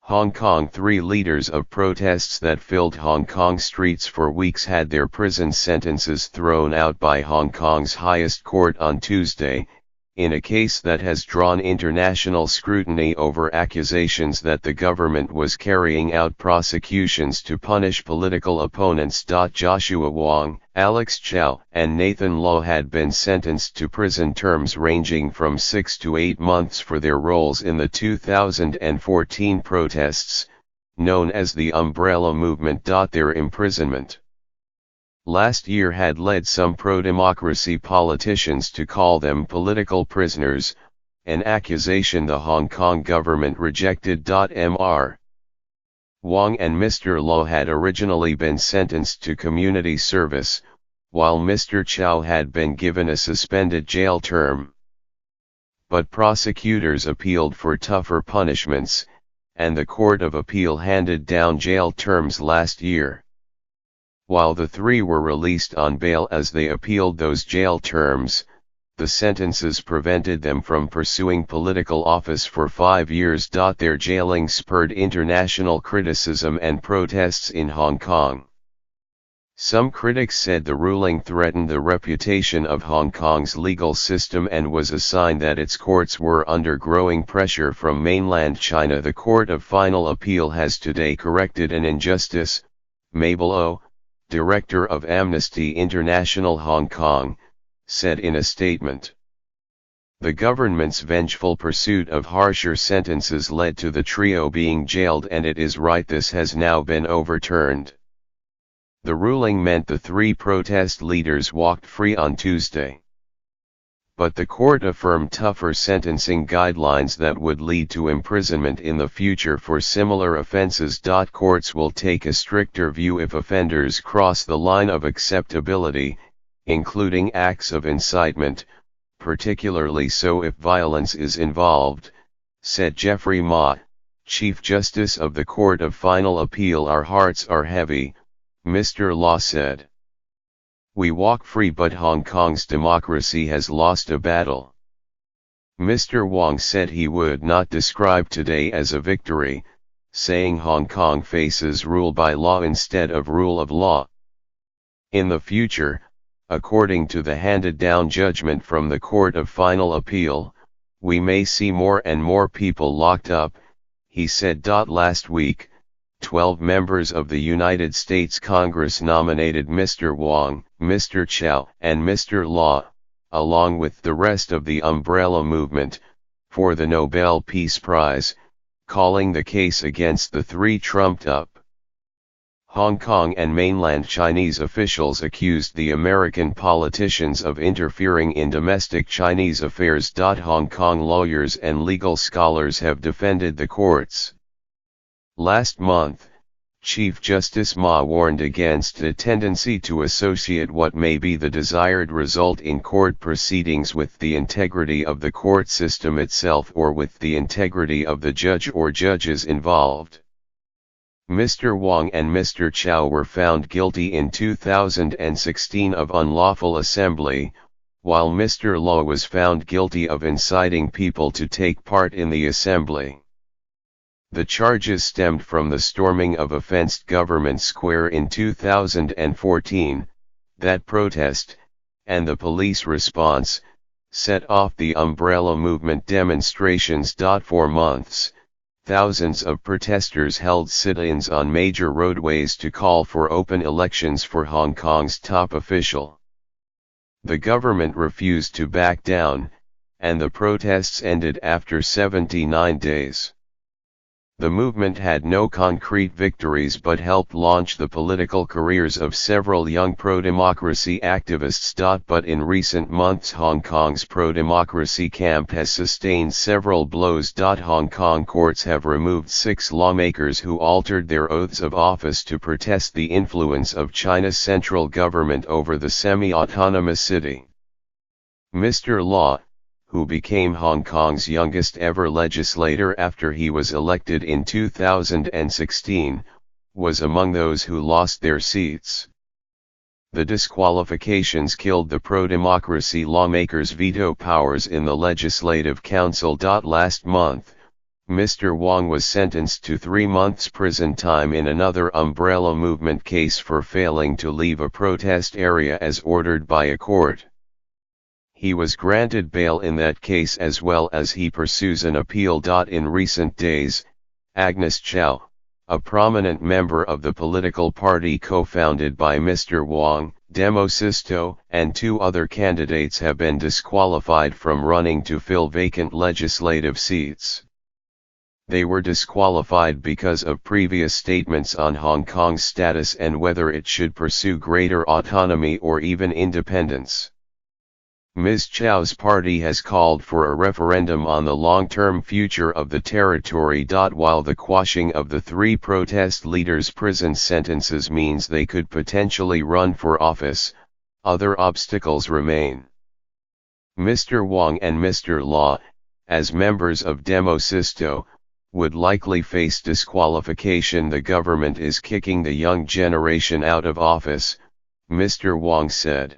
Hong Kong. 3 leaders of protests that filled Hong Kong streets for weeks had their prison sentences thrown out by Hong Kong's highest court on Tuesday, in a case that has drawn international scrutiny over accusations that the government was carrying out prosecutions to punish political opponents. Joshua Wong, Alex Chow, and Nathan Law had been sentenced to prison terms ranging from 6 to 8 months for their roles in the 2014 protests, known as the Umbrella Movement. Their imprisonment last year had led some pro-democracy politicians to call them political prisoners, an accusation the Hong Kong government rejected. Mr. Wong and Mr. Law had originally been sentenced to community service, while Mr. Chow had been given a suspended jail term. But prosecutors appealed for tougher punishments, and the Court of Appeal handed down jail terms last year. While the 3 were released on bail as they appealed those jail terms, the sentences prevented them from pursuing political office for 5 years. Their jailing spurred international criticism and protests in Hong Kong. Some critics said the ruling threatened the reputation of Hong Kong's legal system and was a sign that its courts were under growing pressure from mainland China. The Court of Final Appeal has today corrected an injustice, Mabel O., Director of Amnesty International Hong Kong, said in a statement. The government's vengeful pursuit of harsher sentences led to the trio being jailed, and it is right this has now been overturned. The ruling meant the 3 protest leaders walked free on Tuesday. But the court affirmed tougher sentencing guidelines that would lead to imprisonment in the future for similar offenses. Courts will take a stricter view if offenders cross the line of acceptability, including acts of incitement, particularly so if violence is involved, said Geoffrey Ma, Chief Justice of the Court of Final Appeal. Our hearts are heavy, Mr. Law said. We walk free, but Hong Kong's democracy has lost a battle. Mr. Wong said he would not describe today as a victory, saying Hong Kong faces rule by law instead of rule of law. In the future, according to the handed-down judgment from the Court of Final Appeal, we may see more and more people locked up, he said. Last week, 12 members of the United States Congress nominated Mr. Wong, Mr. Chow, and Mr. Law, along with the rest of the Umbrella Movement, for the Nobel Peace Prize, calling the case against the 3 trumped up. Hong Kong and mainland Chinese officials accused the American politicians of interfering in domestic Chinese affairs. Hong Kong lawyers and legal scholars have defended the courts. Last month, Chief Justice Ma warned against a tendency to associate what may be the desired result in court proceedings with the integrity of the court system itself or with the integrity of the judge or judges involved. Mr. Wong and Mr. Chow were found guilty in 2016 of unlawful assembly, while Mr. Law was found guilty of inciting people to take part in the assembly. The charges stemmed from the storming of a fenced government square in 2014, that protest, and the police response, set off the Umbrella Movement demonstrations. For months, thousands of protesters held sit-ins on major roadways to call for open elections for Hong Kong's top official. The government refused to back down, and the protests ended after 79 days. The movement had no concrete victories but helped launch the political careers of several young pro-democracy activists. But in recent months Hong Kong's pro-democracy camp has sustained several blows. Hong Kong courts have removed 6 lawmakers who altered their oaths of office to protest the influence of China's central government over the semi-autonomous city. Mr. Law, who became Hong Kong's youngest ever legislator after he was elected in 2016, was among those who lost their seats. The disqualifications killed the pro-democracy lawmakers' veto powers in the Legislative Council. Last month, Mr. Wang was sentenced to 3 months prison time in another umbrella movement case for failing to leave a protest area as ordered by a court. He was granted bail in that case as well as he pursues an appeal. In recent days, Agnes Chow, a prominent member of the political party co-founded by Mr. Wang, Demosisto, and 2 other candidates have been disqualified from running to fill vacant legislative seats. They were disqualified because of previous statements on Hong Kong's status and whether it should pursue greater autonomy or even independence. Ms. Chow's party has called for a referendum on the long-term future of the territory. While the quashing of the 3 protest leaders' prison sentences means they could potentially run for office, other obstacles remain. Mr. Wang and Mr. Law, as members of Demosisto, would likely face disqualification. The government is kicking the young generation out of office, Mr. Wang said.